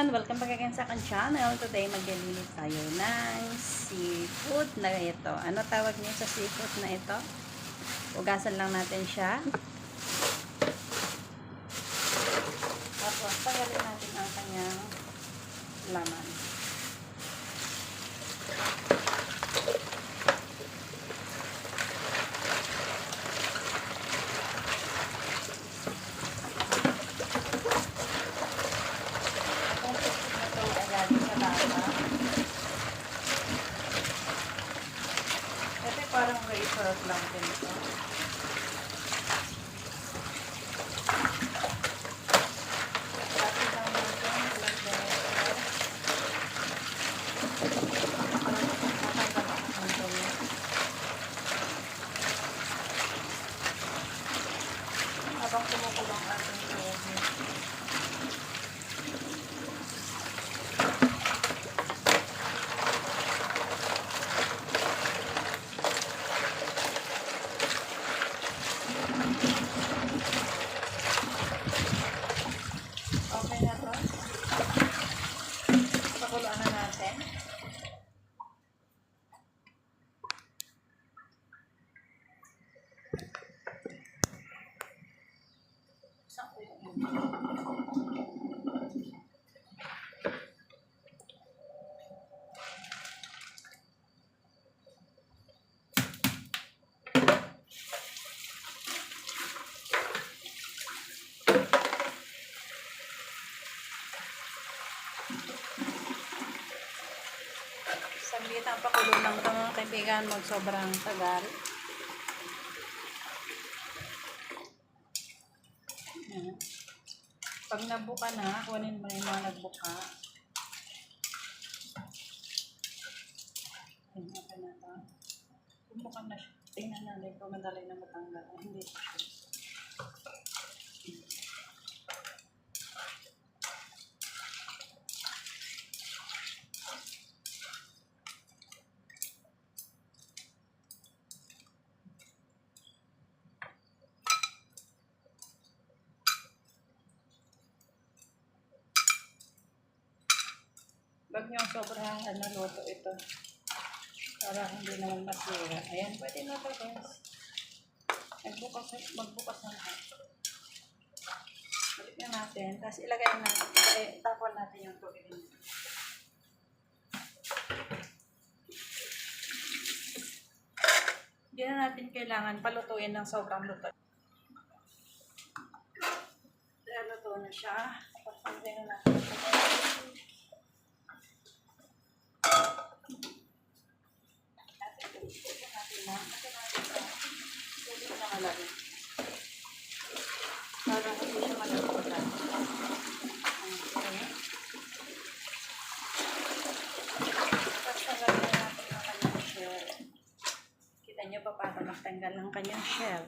everyone! Welcome back again sa aking channel. Today, maglilinis tayo ng seafood na ito. Ano tawag niyo sa seafood na ito? Ugasan lang natin siya. Tapos, tagalin natin ang kanyang laman. Kasi parang reserve lang din ito. Tapos lang natin ilang habang kumukulong ating loob. Okay na to. Pakuluan na natin. Saglit ang pakulo lang ito mga kaibigan, magsobrang tagal. Pag nabuka na, kunin mo yung mga nagbuka. Okay na ito. Bumuka na siya. Tingnan natin kung madali na matanggal. Hindi siya. Wag niyong sobrang luto ito. Para hindi naman masira. Ayan, pwede na ito guys. Magbukas na lahat. Balik na natin. Tapos ilagay natin. Tapon natin yung tubig. Hindi na natin kailangan palutuin ng sobrang luto. Dahil luto na siya. Pagsangin na natin. Para hindi siya malaputan. Okay. Tapos tanggalin natin ang kanyang shell. Kita nyo pa paano magtanggal ang kanyang shell.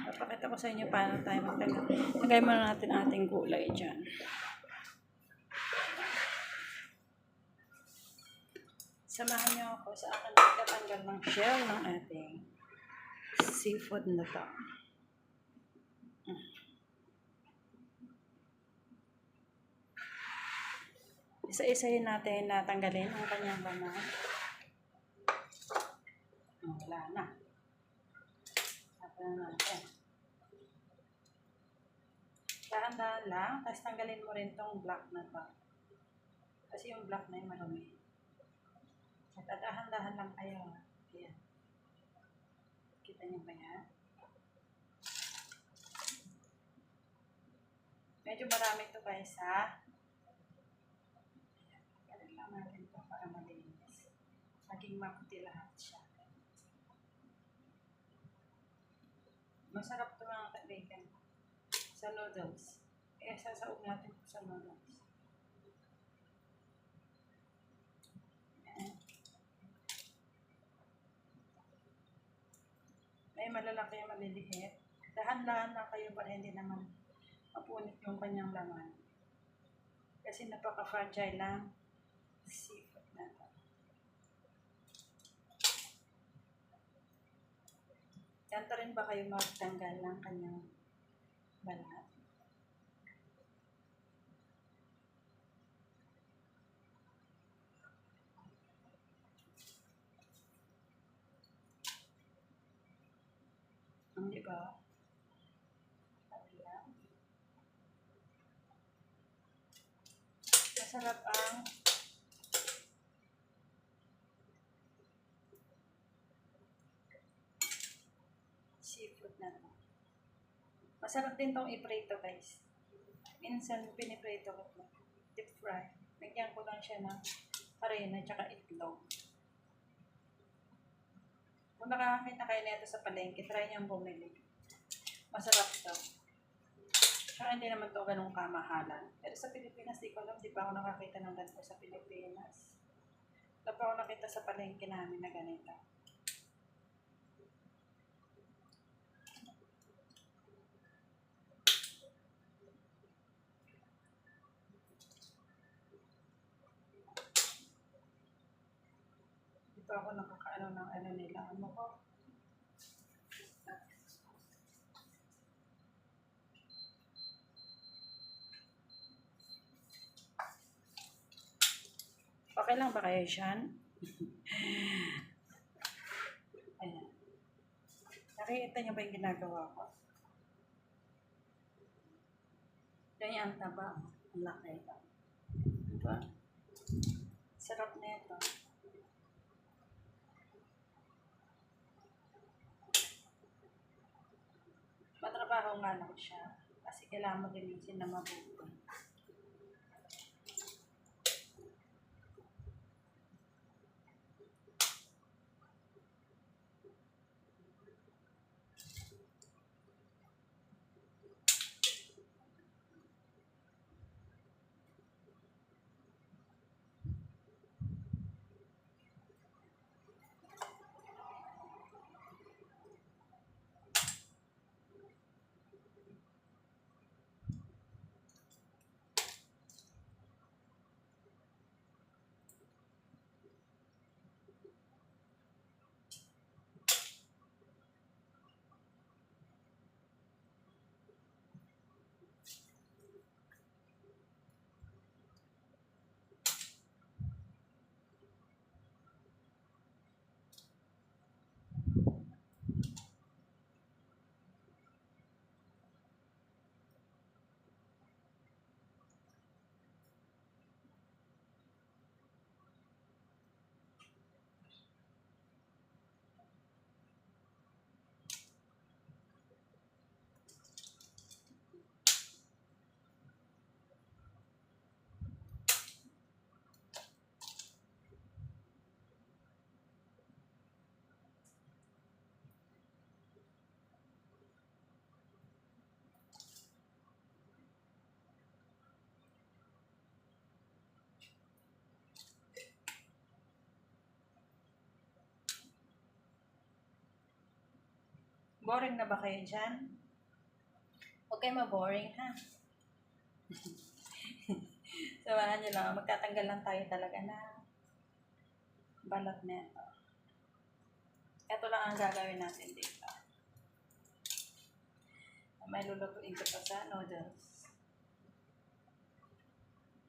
Papakita ko sa inyo paano tayo magtanggal. Lagay muna natin ating gulay dyan. Samahan nyo ako sa akin pagtatanggal ng shell ng ating seafood na to. Isa-isahin natin na tanggalin ang kanyang laman. Wala na. Tapos na natin. Dahan-dahan lang. Tapos tanggalin mo rin tong black na to. Kasi yung black na yung marami. At dahan-dahan lang kayo. Ayan. Kita niyo ba yan? Medyo marami ito guys ha. Ganun lang natin ito para malinis. Maging maputi lahat siya. Masarap ito mga kaibigan. Sa noodles. Kaya sasaog natin ito sa noodles. Ayan. May malalaki yung maliliit. Dahan-dahan lang kayo para hindi naman mapunit yung kanyang laman. Kasi napaka-fragile lang seafood na ito. Ganito rin ba kayo magtanggal ng kanyang balat? ito. Ayan. Masarap ang seafood na to. Masarap din tong iprito, guys. Minsan piniprito ko to. Deep fry. Lagyan ko lang siya ng harina at itlog. Kung nakakakita kayo nito sa palengke, try niyang bumili. Masarap to. Saka hindi naman to ganung kamahalan. Pero sa Pilipinas, di ko alam, di pa ako nakakita ng ganito sa Pilipinas. Wala pa ako nakita sa palengke namin na ganito. Di pa ako nakakaano ng ano nila. Ano ko? Okay lang ba kayo dyan? Ayan. Nakikita niyo ba yung ginagawa ko? Ganyan ang taba. Ang laki. Diba? Sarap na ito. Matrabaho nga lang siya. Kasi kailangan mo linisin na mabuti. Boring na ba kayo dyan? Huwag kayo ma-boring, ha? Samahan nyo lang. Magtatanggal lang tayo talaga na balat na ito. Ito lang ang gagawin natin dito. May lulutuin ko pa sa noodles.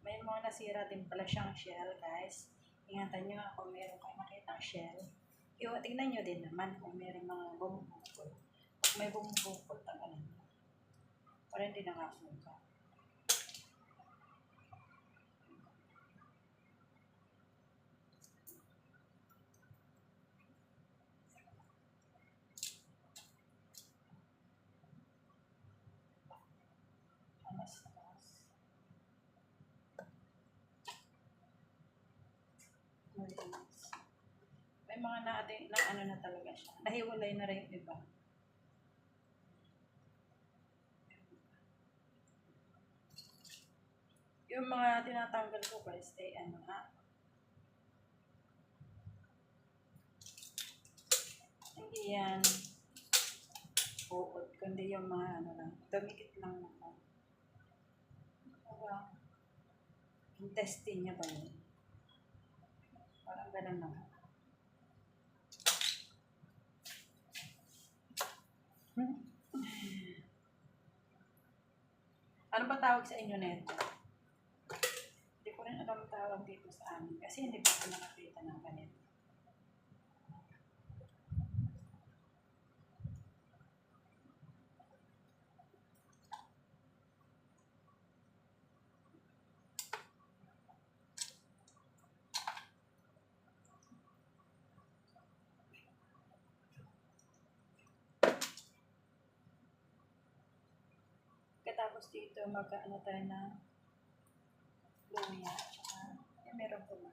May mga nasira din pala siyang shell, guys. Ingatan nyo kung meron kayo makitang shell. Tingnan nyo din naman kung meron mga bumubukol. Pag may bumubukol, tanggalin mo. Para hindi nakasuka. May mga na ano na talaga siya. Nahiwalay na rin yung iba. Yung mga tinatanggal ko guys, ay ano ha. Hindi yan buod, kundi yung mga ano lang. Dumikit lang ako. Parang intestine niya ba yun? Parang ganun lang. Ano ba tawag sa inyo nito? Hindi ko rin alam tawag dito sa amin kasi hindi pa ako nakakita ng ganito. Pagkatapos dito, mag-ano tayo na luya. Tsaka, meron po na.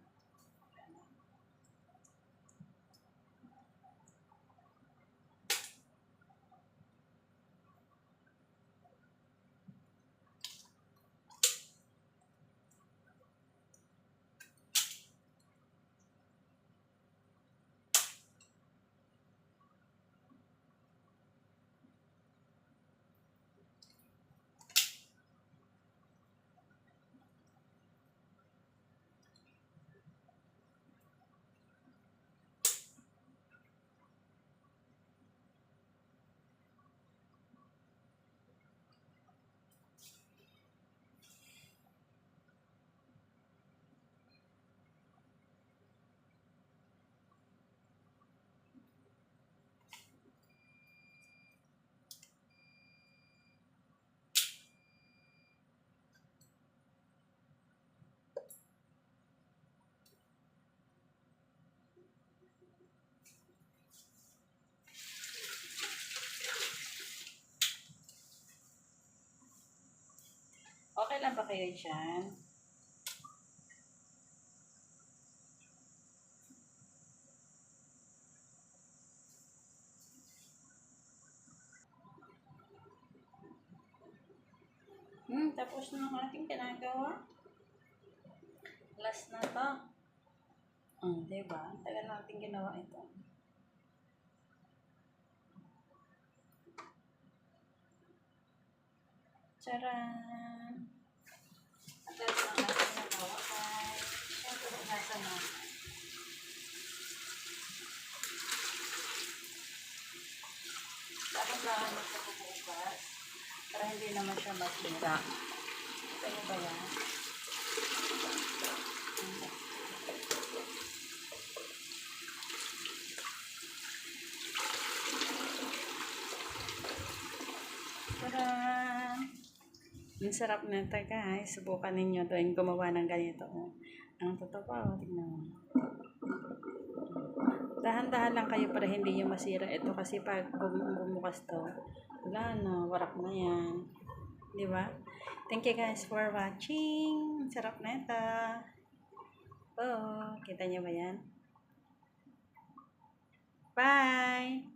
Okay lang ba kayo dyan? Tapos na ang ating ginagawa. Last na to. Diba? Tagal natin ginawa ito. Charan! Ang tagal lang natin nagawa ay syempre nasa na. Dapat lang magpapabukas para hindi naman siya masira. Ito nyo ba yan? Tara! Ang sarap na ito guys. Subukan ninyo doon gumawa ng ganito. Ang totoo pa, tignan mo. Dahan-dahan lang kayo para hindi nyo masira ito kasi pag bumukas to, wala na, warak na yan. Di ba? Thank you guys for watching. Sarap na ito. Oh, kita nyo ba yan? Bye!